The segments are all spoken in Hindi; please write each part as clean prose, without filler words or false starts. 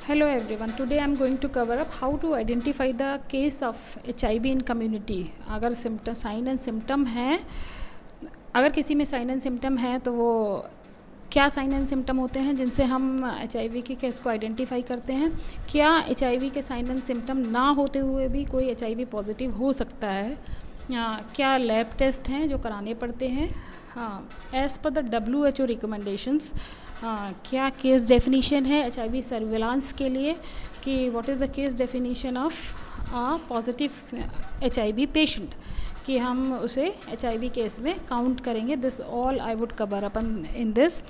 Hello everyone. Today I am going to cover up how to identify the case of HIV in community. अगर सिम्टम साइन एंड सिम्टम हैं, अगर किसी में साइन एंड सिम्टम है तो वो क्या साइन एंड सिम्टम होते हैं जिनसे हम HIV के केस को आइडेंटिफाई करते हैं। क्या HIV के साइन एंड सिम्टम ना होते हुए भी कोई HIV पॉजिटिव हो सकता है। क्या लैब टेस्ट हैं जो कराने पड़ते हैं। हाँ, as per the WHO recommendations क्या केस डेफिनीशन है HIV सर्विलांस के लिए, कि what is the case definition of positive HIV patient, कि हम उसे HIV केस में काउंट करेंगे। This all I would cover up in this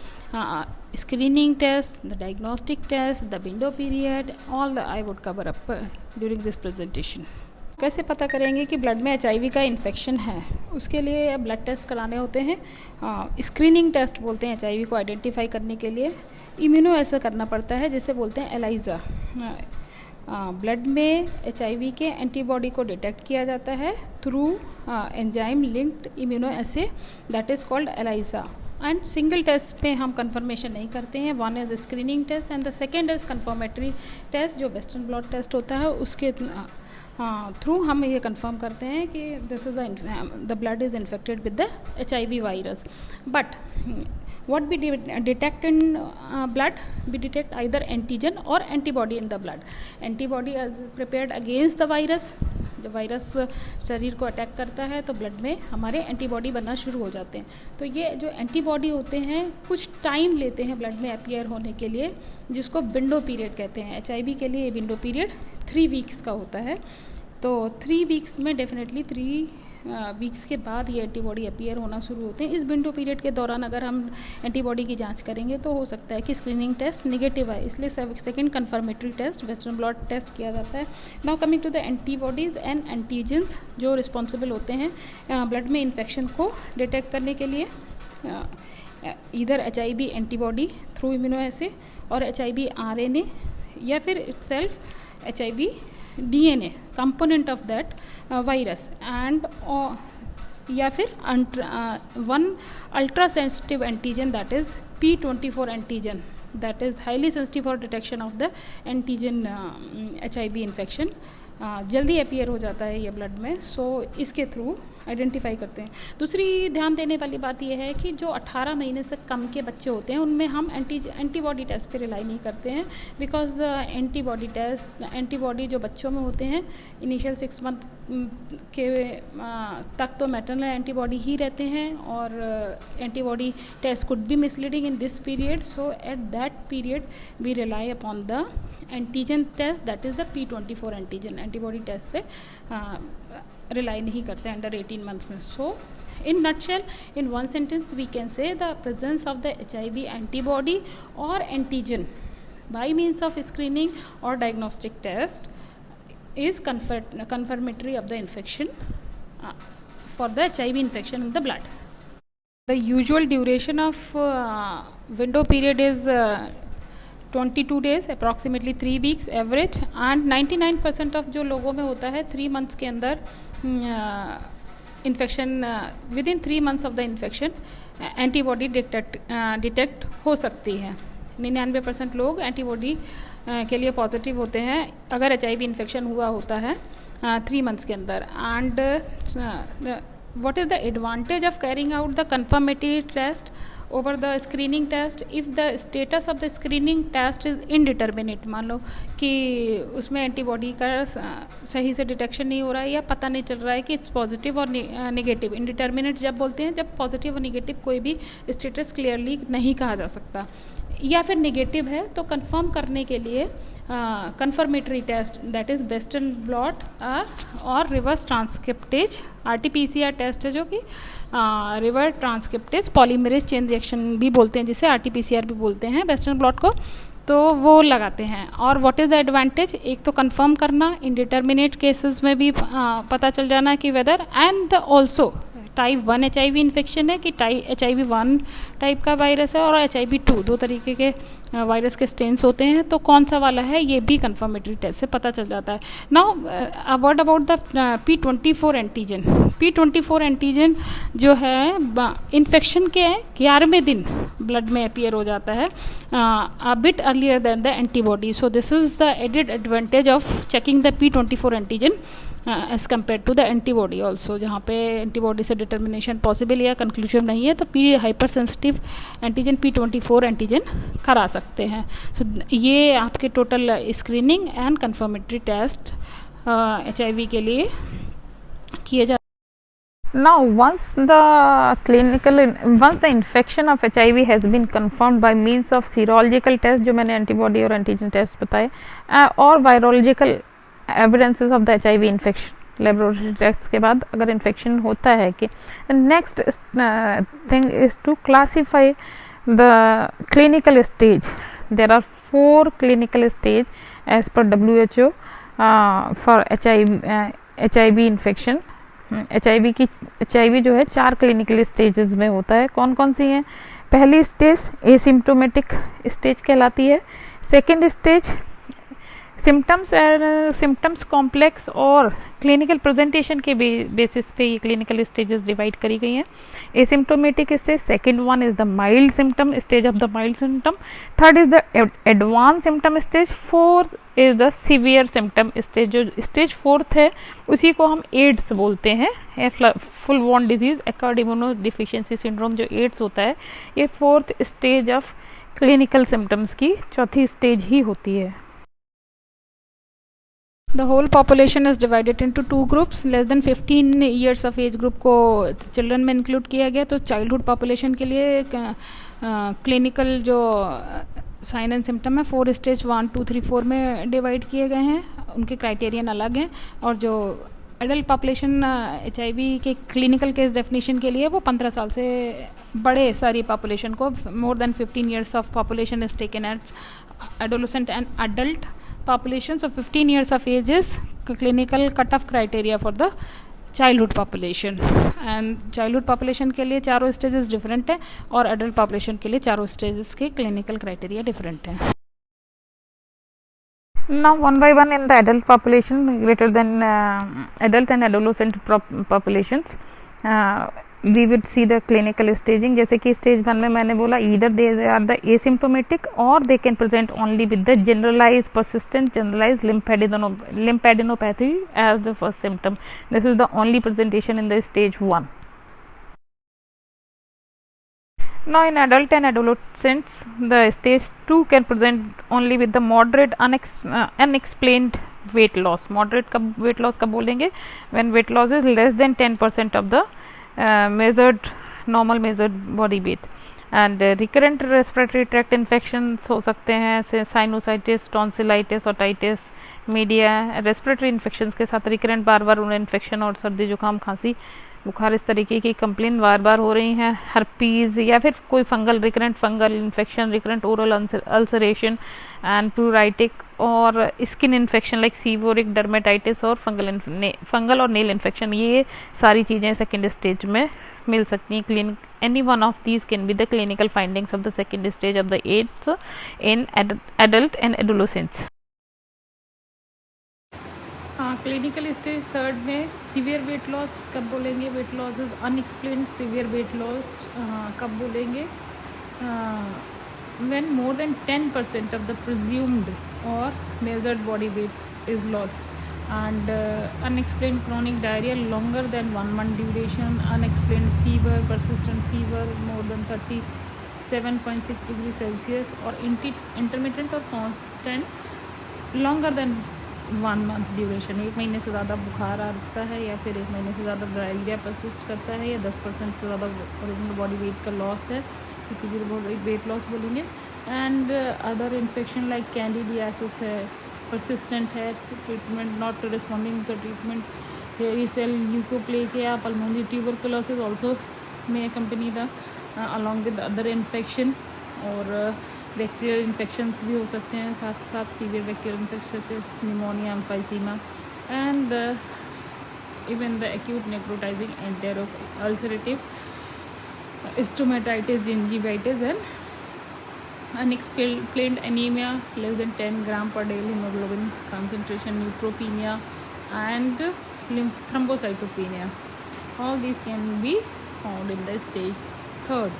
screening test, the diagnostic test, the window period, all I would cover up during this presentation. कैसे पता करेंगे कि ब्लड में HIV का इन्फेक्शन है। उसके लिए ब्लड टेस्ट कराने होते हैं। स्क्रीनिंग टेस्ट बोलते हैं HIV को आइडेंटिफाई करने के लिए। इम्यूनो ऐसा करना पड़ता है जिसे बोलते हैं एलाइजा। ब्लड में HIV के एंटीबॉडी को डिटेक्ट किया जाता है through enzyme linked immuno assay, that is called ELISA. And single test पे हम कंफर्मेशन नहीं करते हैं। One is screening test and the second is confirmatory test, जो वेस्टर्न ब्लॉट टेस्ट होता है। उसके थ्रू हम ये कंफर्म करते हैं कि this is the blood is infected with the HIV virus. But what we detect in blood, we detect either antigen or antibody in the blood. Antibody is prepared against the virus. जब वायरस शरीर को अटैक करता है तो ब्लड में हमारे एंटीबॉडी बनना शुरू हो जाते हैं। तो ये जो एंटीबॉडी होते हैं कुछ टाइम लेते हैं ब्लड में अपीयर होने के लिए, जिसको विंडो पीरियड कहते हैं। HIV के लिए विंडो पीरियड 3 वीक्स का होता है। तो 3 वीक्स में डेफिनेटली 3 वीक्स के बाद ये एंटीबॉडी अपीयर होना शुरू होते हैं। इस विंडो पीरियड के दौरान अगर हम एंटीबॉडी की जांच करेंगे तो हो सकता है कि स्क्रीनिंग टेस्ट निगेटिव आए, इसलिए second confirmatory test western blot test किया जाता है। Now coming to the antibodies and antigens जो रिस्पॉन्सिबल होते हैं ब्लड में इन्फेक्शन को डिटेक्ट करने के लिए, इधर HIV एंटीबॉडी थ्रू इम्यूनो एसे और HIV RNA या फिर itself HIV DNA component of that virus, and या फिर one ultra sensitive antigen, that is P24 antigen, that is highly sensitive for detection of the antigen HIV infection। जल्दी अपीयर हो जाता है ये ब्लड में। सो इसके थ्रू आइडेंटिफाई करते हैं। दूसरी ध्यान देने वाली बात यह है कि जो 18 महीने से कम के बच्चे होते हैं उनमें हम एंटीबॉडी टेस्ट पे रिलाई नहीं करते हैं, बिकॉज एंटीबॉडी जो बच्चों में होते हैं इनिशियल 6 मंथ के तक तो मैटरनल एंटीबॉडी ही रहते हैं, और antibody test could be misleading in this period. So at that period we rely upon the antigen test, that is the P24 antigen. Antibody test पे रिलाई नहीं करते अंडर 18 मंथ में। सो in nutshell, in one sentence we can say the presence of the HIV antibody or antigen by means of screening or diagnostic test is confirmatory of the infection for the HIV infection in the blood. The usual duration of window period is 22 days, approximately 3 weeks average, and 99% of जो लोगों में होता है 3 months के अंदर infection, with in 3 months of the infection antibody detect हो सकती है। 99% लोग एंटीबॉडी के लिए पॉजिटिव होते हैं अगर HIV इन्फेक्शन हुआ होता है 3 months के अंदर। And what is the advantage of carrying out the confirmatory test over the screening test if the status of the screening test is indeterminate। मान लो कि उसमें एंटीबॉडी का सही से डिटेक्शन नहीं हो रहा है या पता नहीं चल रहा है कि इट्स पॉजिटिव और नेगेटिव। इनडिटर्मिनेट जब बोलते हैं जब पॉजिटिव और नेगेटिव कोई भी स्टेटस क्लियरली नहीं कहा जा सकता, या फिर नेगेटिव है तो कंफर्म करने के लिए confirmatory test, that is western blot और रिवर्स ट्रांसक्रिप्टेज RT-PCR टेस्ट है, जो कि reverse transcriptase polymerase chain reaction भी बोलते हैं, जिसे RT-PCR भी बोलते हैं वेस्टर्न ब्लॉट को। तो वो लगाते हैं। और व्हाट इज़ द एडवांटेज, एक तो कंफर्म करना, इनडिटर्मिनेट केसेस में भी पता चल जाना कि whether, and also type 1 HIV infection है कि HIV 1 टाइप का वायरस है और HIV 2, दो तरीके के वायरस के स्टेन्स होते हैं, तो कौन सा वाला है ये भी कंफर्मेटरी टेस्ट से पता चल जाता है. Now what about the P24 antigen. P24 antigen जो है इन्फेक्शन के 11वें दिन ब्लड में अपीयर हो जाता है, a bit earlier than the antibody. So this is the added advantage of checking the P24 antigen as compared to the antibody also. जहाँ पे एंटीबॉडी से डिटर्मिनेशन पॉसिबल या कंक्लूजन नहीं है तो hyper sensitive antigen P24 antigen करा सकते हैं. सो ये आपके total screening and confirmatory test HIV के लिए किए जा. Now, once the infection of HIV has been confirmed by means of serological test, जो मैंने antibody और antigen test बताए, और virological evidences of the HIV infection, laboratory tests के बाद अगर infection होता है कि next thing is to classify the clinical stage. There are 4 clinical stage as per WHO for HIV infection. HIV जो है 4 क्लिनिकल स्टेजेस में होता है. कौन कौन सी हैं? पहली स्टेज एसिम्प्टोमेटिक स्टेज कहलाती है. सेकेंड स्टेज सिम्टम्स कॉम्प्लेक्स और क्लिनिकल प्रेजेंटेशन के बेसिस पे ये क्लिनिकल स्टेजेस डिवाइड करी गई हैं. Asymptomatic stage, second one is the mild symptom stage of the mild symptom, third is the advance symptom stage, fourth is the severe symptom stage. जो स्टेज फोर्थ है उसी को हम एड्स बोलते हैं, फुल वॉन disease acquired immuno deficiency syndrome जो एड्स होता है, ये fourth stage of clinical symptoms की चौथी स्टेज ही होती है. The whole population is divided into 2 groups. Less than 15 years of age group को चिल्ड्रन में इंक्लूड किया गया. तो चाइल्डहुड पॉपुलेशन के लिए क्लिनिकल जो साइन एंड सिम्टम है 4 स्टेज 1, 2, 3, 4 में डिवाइड किए गए हैं. उनके क्राइटेरियन अलग हैं. और जो एडल्ट पॉपुलेशन HIV के क्लिनिकल केस डेफिनेशन के लिए वो 15 साल से बड़े सारी पॉपुलेशन को, more than 15 years of population is taken as adolescent and adult population. So 15 years of age is clinical cutoff criteria for the childhood population. And childhood population के लिए चारों stages different है और adult population के लिए चारों stages के clinical criteria different है. Now, one by one in the adult population, greater than adult and adolescent populations, we would see the clinical staging. जैसे कि stage 1 में मैंने बोला either they are the asymptomatic or they can present only with the generalized persistent generalized lymphadenopathy as the first symptom. This is the only presentation in the stage 1. Now, in adult and adolescents, the stage 2 can present only with the moderate unexplained weight loss. Moderate weight loss कब बोलेंगे? When weight loss is less than 10% of the normal measured body weight. And recurrent respiratory tract infections हो सकते हैं, जैसे sinusitis, tonsillitis, otitis media. respiratory infections के साथ recurrent बार बार उन्हें इन्फेक्शन और सर्दी जुकाम खांसी बुखार इस तरीके की कंप्लेन बार बार हो रही हैं. हर्पीज़ या फिर कोई recurrent fungal infection, recurrent oral ulceration and pleuritic और skin infection like seborrheic dermatitis और फंगल और नेल इन्फेक्शन, ये सारी चीज़ें सेकेंड स्टेज में मिल सकती हैं. Any one of these can be the clinical findings of the second stage of the AIDS in adult and adolescents. Clinical stage third में सीवियर वेट लॉस कब बोलेंगे? Weight loss is unexplained severe weight loss कब बोलेंगे? When more than 10% of the presumed और measured body weight is lost. And unexplained chronic diarrhoea longer than 1 month duration, unexplained fever, persistent fever more than 37.6 degree Celsius और इंटरमिटेंट और constant longer than 1 month duration. 1 महीने से ज़्यादा बुखार आता है या फिर 1 महीने से ज़्यादा डायरिया परसिस्ट करता है या 10% से ज़्यादा ओरिजिनल बॉडी वेट का लॉस है, किसी भी वेट लॉस बोलेंगे. And other infection like candidiasis है, परसिस्टेंट है, treatment not responding to treatment, hairy cell leukoplakia, pulmonary tuberculosis also may company the along with other infection. और बैक्टीरियल इन्फेक्शंस भी हो सकते हैं साथ साथ, severe bacterial infection pneumonia, emphysema. And even the acute necrotizing ulcerative stomatitis, gingivitis, and unexplained anemia less than 10 gram per day, hemoglobin concentration, neutropenia, and thrombocytopenia. All these can be found in the stage 3rd.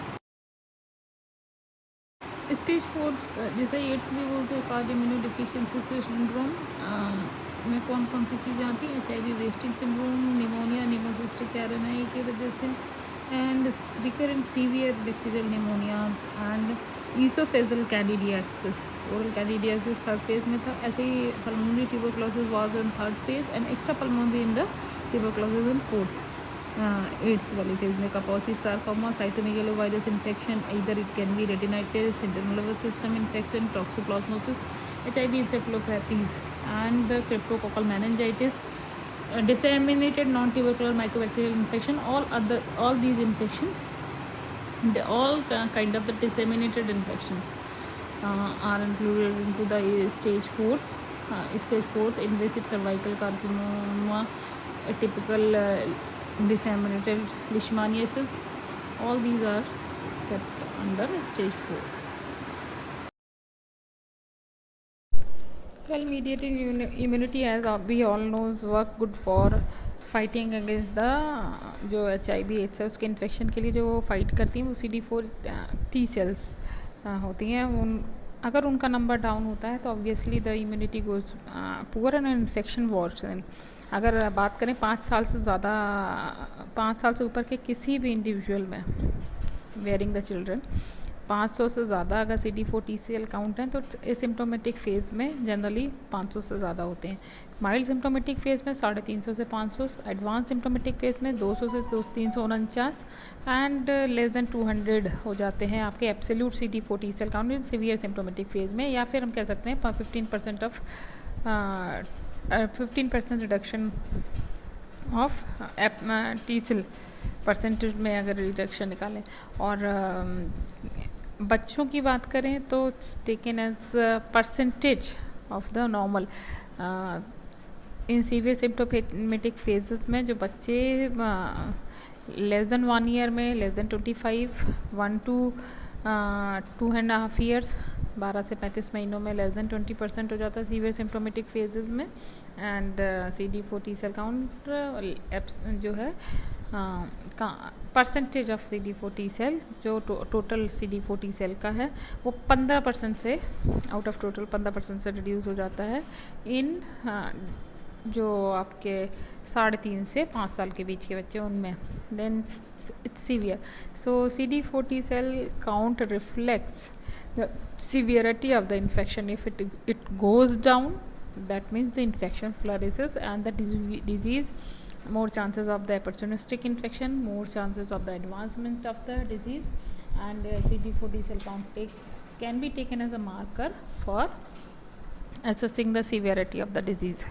Stage 4 जैसे एड्स भी बोलते हैं, कार्ड इम्यूनोडिफिशियंसी सिंड्रोम में कौन कौन सी चीज़ें आती हैं? HIV wasting syndrome, pneumonia, pneumocystic RNA की वजह से, and recurrent severe bacterial pneumonias, and oesophageal candidiasis. Oral candidiasis 3rd phase में था. ऐसे ही pulmonary tuberculosis was in 3rd phase, and extra pulmonary in the tuberculosis in 4th. AIDS वाली फेज में कापोसिस सार्कोमा, साइटोमेगालोवायरस इन्फेक्शन, इधर it can be retinitis, central nervous system infection, toxoplasmosis, HIV encephalopathies, and the cryptococcal meningitis, disseminated non-tubercular mycobacterial infection. All these infection, all kind of the disseminated infections are included into the stage 4. Stage 4th, invasive cervical carcinoma, atypical disseminated leishmaniasis. All these are kept under stage 4. Cell mediated immunity, as we all know, work good for fighting against the जो HIV AIDS है उसके इन्फेक्शन के लिए जो फाइट करती हैं वो CD4 T cells होती हैं. अगर उनका नंबर डाउन होता है तो obviously the immunity goes poor and infection Wars. अगर बात करें 5 साल से ऊपर के किसी भी इंडिविजुअल में, वेयरिंग द चिल्ड्रन, 500 से ज़्यादा अगर CD4 T cell काउंट है तो एसिम्प्टोमेटिक फेज़ में जनरली 500 से ज़्यादा होते हैं. माइल्ड सिम्प्टोमेटिक फेज़ में 350 से 500, एडवांस सिम्प्टोमेटिक फेज़ में 200 से 349, एंड लेस देन 200 हो जाते हैं आपके absolute CD4 T cell count in severe symptomatic phase में. या फिर हम कह सकते हैं 15% reduction of T cell percentage में अगर रिडक्शन निकालें. और बच्चों की बात करें तो taken as percentage of the normal in severe symptomatic phases में जो बच्चे लेस देन 1 ईयर में लेस देन 25, 1 to 2.5 ईयर्स, 12 से 35 महीनों में लेस देन 20% हो जाता है सीवियर सिम्प्टोमेटिक फेजेस में. And CD4 T cell count जो है percentage of CD4 T cell जो टोटल CD4 T cell का है वो 15% से, आउट ऑफ टोटल 15% से रिड्यूस हो जाता है इन जो आपके 3.5 से 5 साल के बीच के बच्चे उनमें. Then it's severe. So CD4 T cell count reflects the severity of the infection. If it goes down, that means the infection flourishes and the disease, more chances of the opportunistic infection, more chances of the advancement of the disease, and CD4 T cell count can be taken as a marker for assessing the severity of the disease.